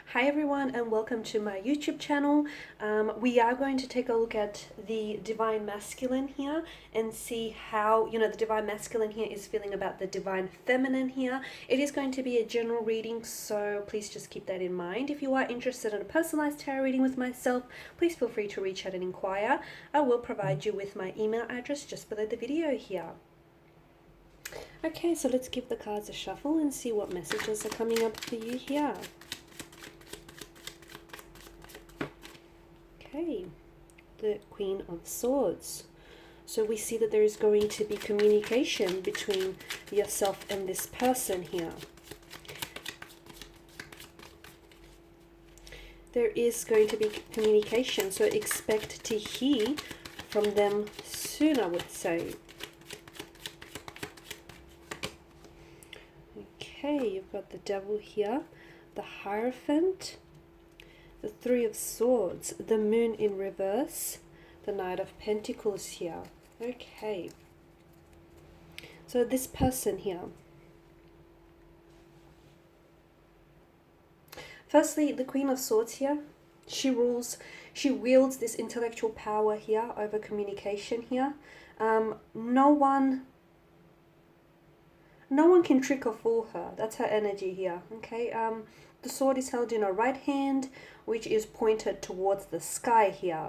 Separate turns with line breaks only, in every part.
Hi everyone and welcome to my YouTube channel. We are going to take a look at the Divine Masculine here and see how, the Divine Masculine here is feeling about the Divine Feminine here. It is going to be a general reading, so please just keep that in mind. If you are interested in a personalized tarot reading with myself, please feel free to reach out and inquire. I will provide you with my email address just below the video here. Okay, so let's give the cards a shuffle and see what messages are coming up for you here. Okay, the Queen of Swords. So we see that there is going to be communication between yourself and this person here. There is going to be communication, so expect to hear from them soon, I would say. Okay, you've got the Devil here, the Hierophant, the Three of Swords, the Moon in reverse, the Knight of Pentacles here. Okay. So this person here. Firstly, the Queen of Swords here. She wields this intellectual power here over communication here. No one can trick or fool her. That's her energy here. Okay. The sword is held in her right hand, which is pointed towards the sky here.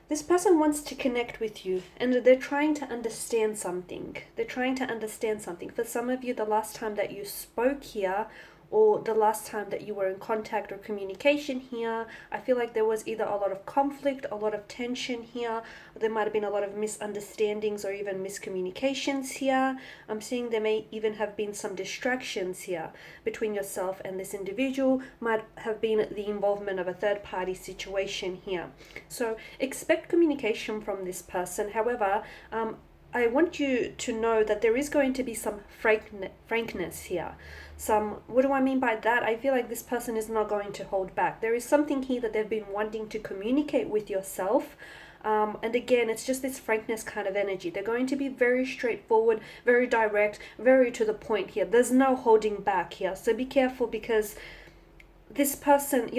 This person wants to connect with you and they're trying to understand something. They're trying to understand something. For some of you, the last time that you spoke here or the last time that you were in contact or communication here, I feel like there was either a lot of conflict, a lot of tension here, or there might have been a lot of misunderstandings or even miscommunications here. I'm seeing there may even have been some distractions here between yourself and this individual, might have been the involvement of a third-party situation here. So expect communication from this person. However, I want you to know that there is going to be some frankness here. What do I mean by that? I feel like this person is not going to hold back. There is something here that they've been wanting to communicate with yourself. And again, it's just this frankness kind of energy. They're going to be very straightforward, very direct, very to the point here. There's no holding back here. So be careful, because this person,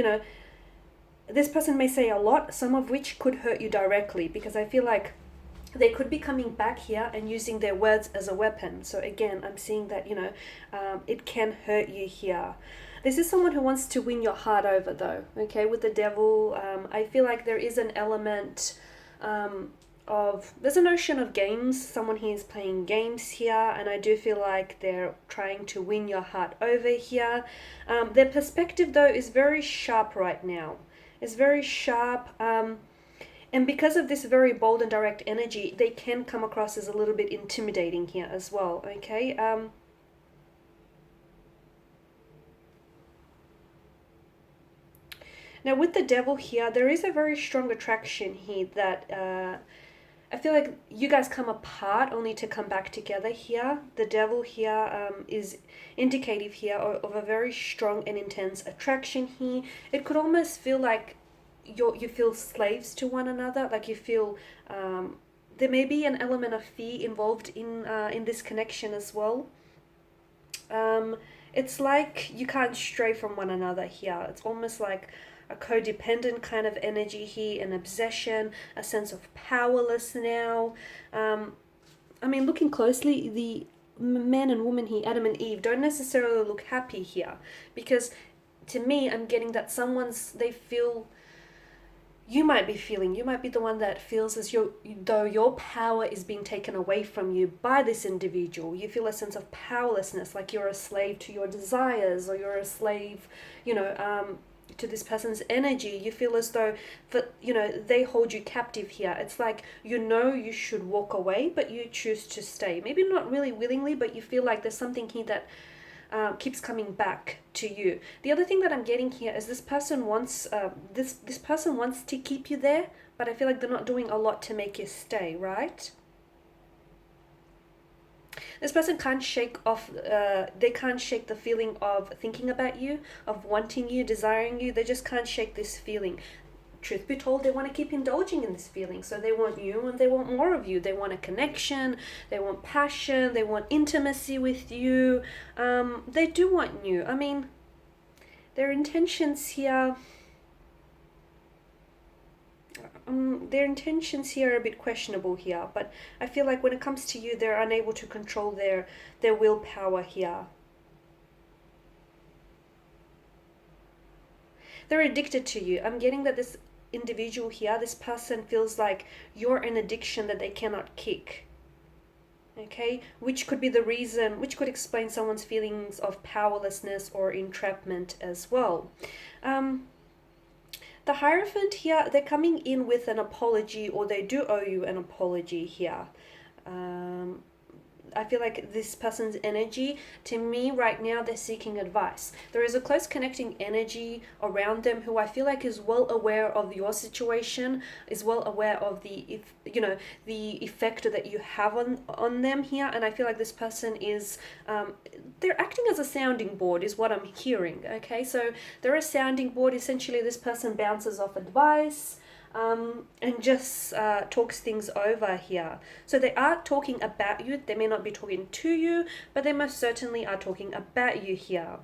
this person may say a lot, some of which could hurt you directly, because I feel like they could be coming back here and using their words as a weapon. So again, I'm seeing that, it can hurt you here. This is someone who wants to win your heart over though, okay? With the Devil, I feel like there is an element there's a notion of games. Someone here is playing games here, and I do feel like they're trying to win your heart over here. Their perspective though is very sharp right now. It's very sharp. And because of this very bold and direct energy, they can come across as a little bit intimidating here as well, okay? Now with the Devil here, there is a very strong attraction here that I feel like you guys come apart only to come back together here. The Devil here is indicative here of a very strong and intense attraction here. It could almost feel like you feel slaves to one another, like you feel there may be an element of fear involved in this connection as well. It's like you can't stray from one another here. It's almost like a codependent kind of energy here, an obsession, a sense of powerless now. I mean, looking closely, the man and woman here, Adam and Eve, don't necessarily look happy here, because to me, I'm getting that they feel, you might be the one that feels as though your power is being taken away from you by this individual. You feel a sense of powerlessness, like you're a slave to your desires, or you're a slave, to this person's energy. You feel as though they hold you captive here. It's like you should walk away, but you choose to stay. Maybe not really willingly, but you feel like there's something here that keeps coming back to you. The other thing that I'm getting here is this person wants this person wants to keep you there, but I feel like they're not doing a lot to make you stay, right? This person can't shake off, they can't shake the feeling of thinking about you, of wanting you, desiring you. They just can't shake this feeling. truth be told, they want to keep indulging in this feeling. So they want you and they want more of you. They want a connection, they want passion, they want intimacy with you. They do want you. I mean, their intentions here... their intentions here are a bit questionable here, but I feel like when it comes to you, they're unable to control their willpower here. They're addicted to you. I'm getting that this individual here, this person feels like you're an addiction that they cannot kick. Okay, which could be the reason, which could explain someone's feelings of powerlessness or entrapment as well. The Hierophant here, they're coming in with an apology, or they do owe you an apology here. I feel like this person's energy, to me right now, they're seeking advice. There is a close connecting energy around them who I feel like is well aware of your situation, is well aware of the effect that you have on them here. And I feel like this person is, they're acting as a sounding board is what I'm hearing. Okay, so they're a sounding board. Essentially, this person bounces off advice. And just talks things over here. So they are talking about you. They may not be talking to you, but they most certainly are talking about you here.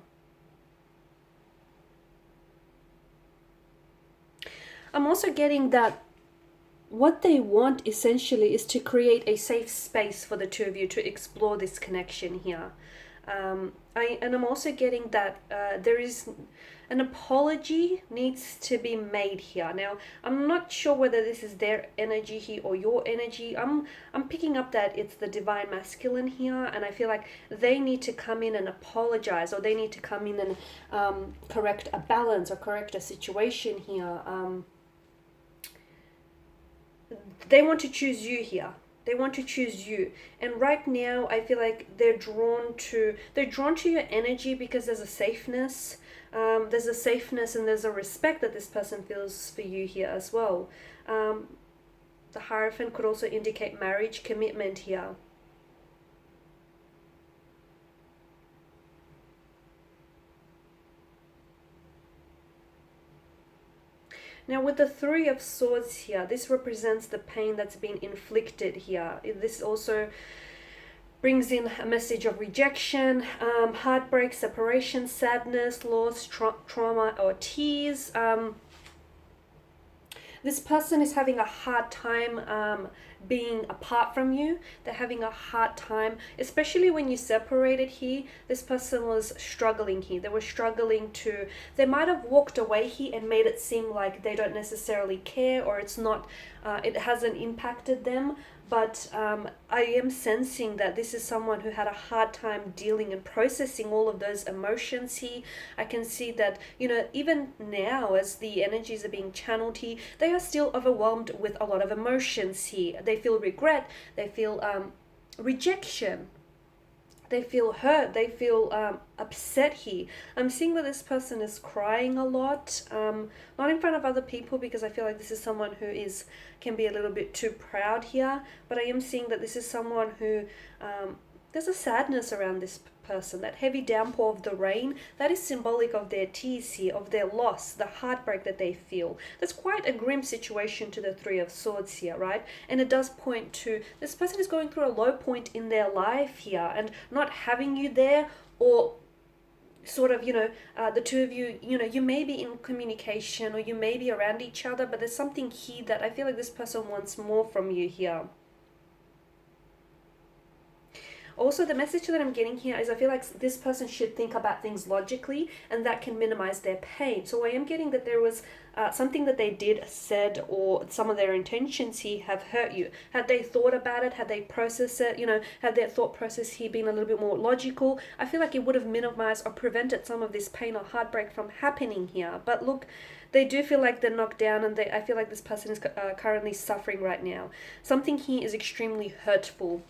I'm also getting that what they want essentially is to create a safe space for the two of you to explore this connection here. I'm also getting that there is an apology needs to be made here. Now, I'm not sure whether this is their energy here or your energy. I'm picking up that it's the divine masculine here, and I feel like they need to come in and apologize, or they need to come in and correct a balance or correct a situation here. They want to choose you here. They want to choose you. And right now, I feel like they're drawn to your energy because there's a safeness. There's a safeness and there's a respect that this person feels for you here as well. The Hierophant could also indicate marriage, commitment here. Now with the Three of Swords here, this represents the pain that's been inflicted here. This also brings in a message of rejection, heartbreak, separation, sadness, loss, trauma, or tears. This person is having a hard time being apart from you. They're having a hard time, especially when you separated here. This person was struggling here. They were struggling to, they might have walked away here and made it seem like they don't necessarily care, or it's not, it hasn't impacted them. But I am sensing that this is someone who had a hard time dealing and processing all of those emotions here. I can see that, even now as the energies are being channeled here, they are still overwhelmed with a lot of emotions here. They feel regret, they feel rejection, they feel hurt, they feel upset here. I'm seeing that this person is crying a lot, not in front of other people, because I feel like this is someone who can be a little bit too proud here, but I am seeing that this is someone who, there's a sadness around this person. That heavy downpour of the rain, that is symbolic of their tears here, of their loss, the heartbreak that they feel. That's quite a grim situation to the Three of Swords here, right? And it does point to this person is going through a low point in their life here, and not having you there, or sort of, the two of you, you may be in communication or you may be around each other, but there's something here that I feel like this person wants more from you here. Also, the message that I'm getting here is I feel like this person should think about things logically, and that can minimize their pain. So I am getting that there was something that they did, said, or some of their intentions here have hurt you. Had they thought about it, had they processed it, had their thought process here been a little bit more logical, I feel like it would have minimized or prevented some of this pain or heartbreak from happening here. But look, they do feel like they're knocked down, and I feel like this person is currently suffering right now. Something here is extremely hurtful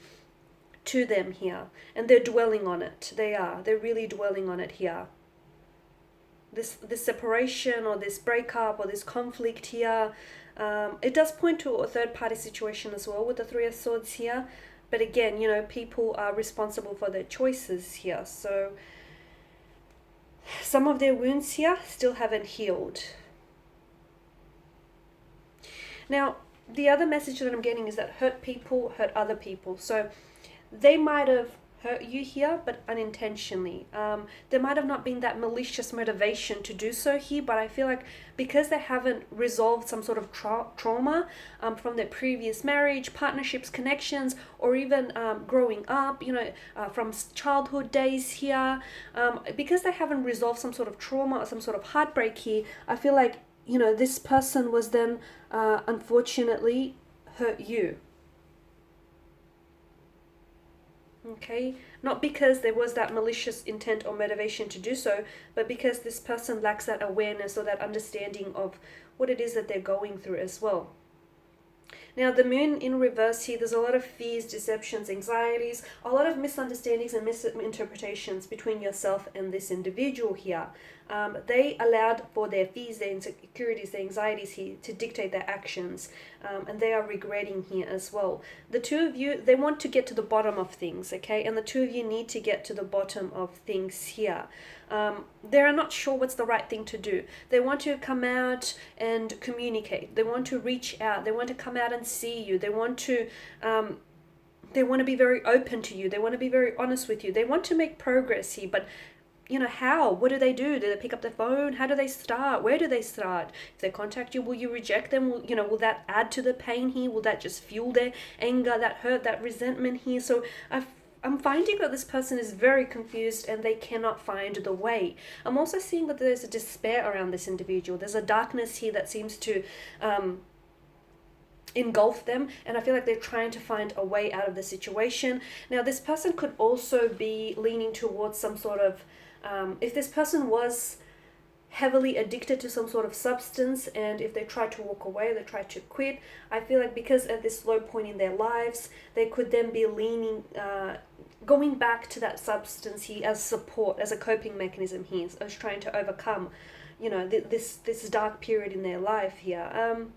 to them here, and they're dwelling on it. They're really dwelling on it here. This separation or this breakup or this conflict here, it does point to a third party situation as well with the Three of Swords here. But again, people are responsible for their choices here. So some of their wounds here still haven't healed. Now, the other message that I'm getting is that hurt people hurt other people. So they might have hurt you here, but unintentionally. There might have not been that malicious motivation to do so here, but I feel like because they haven't resolved some sort of trauma from their previous marriage, partnerships, connections, or even growing up, from childhood days here, because they haven't resolved some sort of trauma or some sort of heartbreak here, I feel like, this person was then unfortunately hurt you. Okay, not because there was that malicious intent or motivation to do so, but because this person lacks that awareness or that understanding of what it is that they're going through as well. Now, the moon in reverse here, there's a lot of fears, deceptions, anxieties, a lot of misunderstandings and misinterpretations between yourself and this individual here. They allowed for their fears, their insecurities, their anxieties here to dictate their actions, and they are regretting here as well. The two of you, they want to get to the bottom of things, okay? And the two of you need to get to the bottom of things here. They are not sure what's the right thing to do. They want to come out and communicate. They want to reach out. They want to come out and see you. They want to be very open to you. They want to be very honest with you. They want to make progress here, but how? What do? Do they pick up the phone? How do they start? Where do they start? If they contact you, will you reject them? Will that add to the pain here? Will that just fuel their anger, that hurt, that resentment here? So I'm finding that this person is very confused and they cannot find the way. I'm also seeing that there's a despair around this individual. There's a darkness here that seems to engulf them, and I feel like they're trying to find a way out of the situation. Now, this person could also be leaning towards some sort of if this person was heavily addicted to some sort of substance, and if they tried to walk away, they tried to quit, I feel like because at this low point in their lives, they could then be leaning, going back to that substance here as support, as a coping mechanism here, as trying to overcome, this dark period in their life here.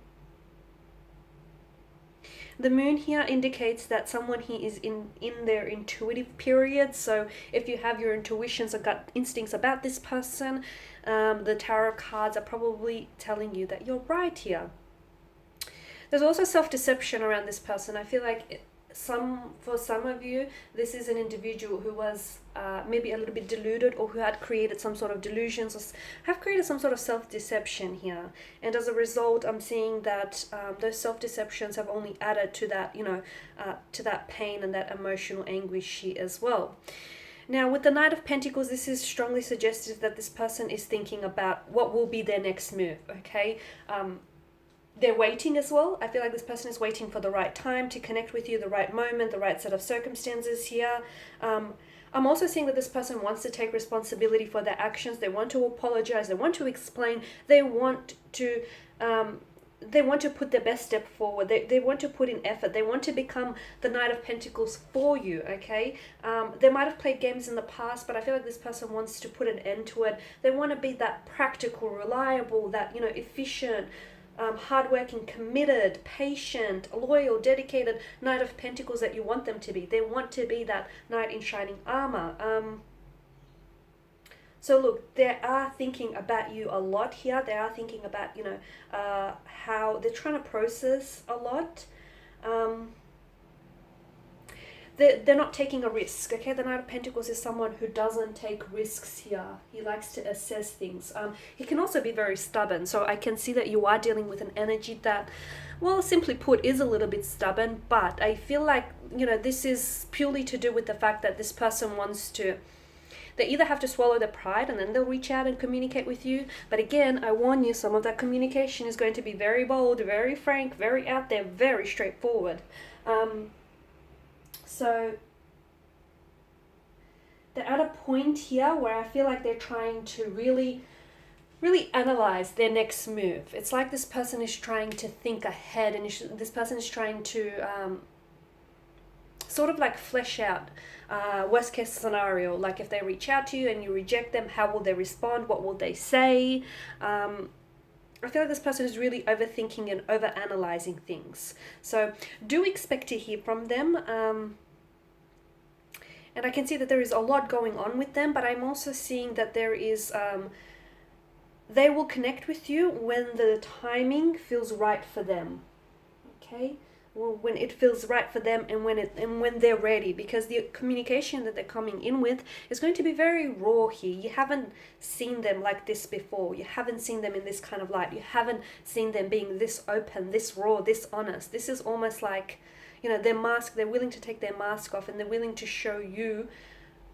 The moon here indicates that someone here is in their intuitive period. So if you have your intuitions or gut instincts about this person, the tarot cards are probably telling you that you're right here. There's also self-deception around this person. I feel like for some of you, this is an individual who was maybe a little bit deluded, or who had created some sort of delusions, or have created some sort of self-deception here. And as a result, I'm seeing that those self-deceptions have only added to that, to that pain and that emotional anguish here as well. Now, with the Knight of Pentacles, this is strongly suggestive that this person is thinking about what will be their next move, okay? They're waiting as well. I feel like this person is waiting for the right time to connect with you, the right moment, the right set of circumstances here. I'm also seeing that this person wants to take responsibility for their actions. They want to apologize. They want to explain. They want to put their best step forward. They want to put in effort. They want to become the Knight of Pentacles for you, okay? They might have played games in the past, but I feel like this person wants to put an end to it. They want to be that practical, reliable, that, efficient, hardworking, committed, patient, loyal, dedicated Knight of Pentacles that you want them to be. They want to be that knight in shining armor. So look, they are thinking about you a lot here. They are thinking about, how they're trying to process a lot. They're not taking a risk, okay? The Knight of Pentacles is someone who doesn't take risks here. He likes to assess things. He can also be very stubborn, so I can see that you are dealing with an energy that, well, simply put, is a little bit stubborn, but I feel like, this is purely to do with the fact that this person wants to, they either have to swallow their pride and then they'll reach out and communicate with you. But again, I warn you, some of that communication is going to be very bold, very frank, very out there, very straightforward. So they're at a point here where I feel like they're trying to really analyze their next move. It's like this person is trying to think ahead, and this person is trying to sort of like flesh out worst case scenario. Like if they reach out to you and you reject them, how will they respond? What will they say? I feel like this person is really overthinking and overanalyzing things. So do expect to hear from them. And I can see that there is a lot going on with them, but I'm also seeing that there is, they will connect with you when the timing feels right for them. okay? Well, when it feels right for them, and when they're ready, because the communication that they're coming in with is going to be very raw here. You haven't seen them like this before. You haven't seen them in this kind of light. You haven't seen them being this open, this raw, this honest. This is almost like, their mask. They're willing to take their mask off, and they're willing to show you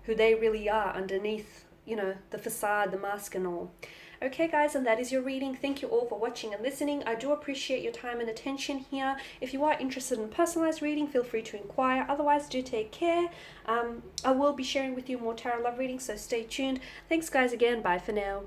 who they really are underneath, the facade, the mask and all. Okay guys, and that is your reading. Thank you all for watching and listening. I do appreciate your time and attention here. If you are interested in personalized reading, feel free to inquire. Otherwise, do take care. I will be sharing with you more tarot love readings, so stay tuned. Thanks guys again. Bye for now.